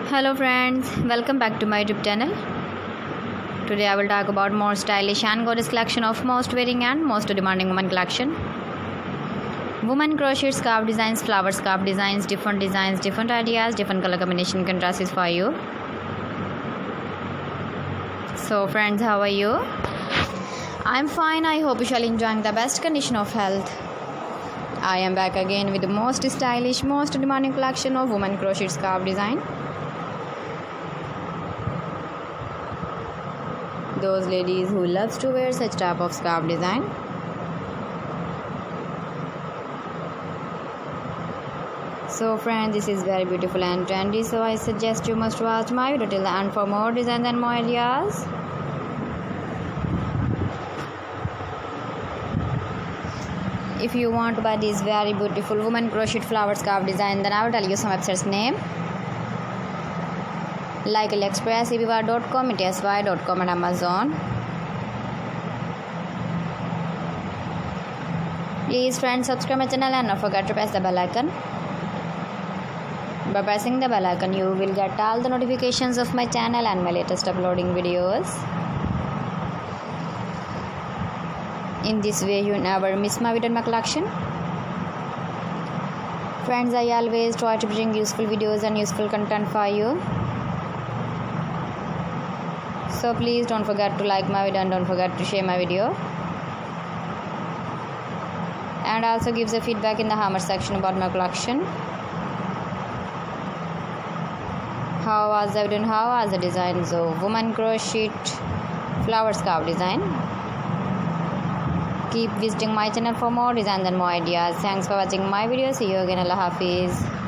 Hello friends, welcome back to my YouTube channel. Today I will talk about more stylish and gorgeous collection of most wearing and most demanding women collection. Woman crochet scarf designs, flower scarf designs, different ideas, different color combination contrasts for you. So friends, how are you? I'm fine. I hope you shall enjoying the best condition of health. I am back again with the most stylish, most demanding collection of woman crochet scarf design. Those ladies who loves to wear such type of scarf design. So friends, this is very beautiful and trendy, so I suggest you must watch my video till the end for more designs and more ideas. If you want to buy this very beautiful woman crochet flower scarf design, then I will tell you some websites name like AliExpress, eBay.com, etsy.com and Amazon. Please friends, subscribe my channel and don't forget to press the bell icon. By pressing the bell icon, you will get all the notifications of my channel and my latest uploading videos. In this way, you never miss my video and my collection. Friends, I always try to bring useful videos and useful content for you. So please don't forget to like my video and don't forget to share my video. And also give the feedback in the comment section about my collection. How was the video and how was the design? So woman crochet flower scarf design. Keep visiting my channel for more designs and more ideas. Thanks for watching my video. See you again. Allah Hafiz.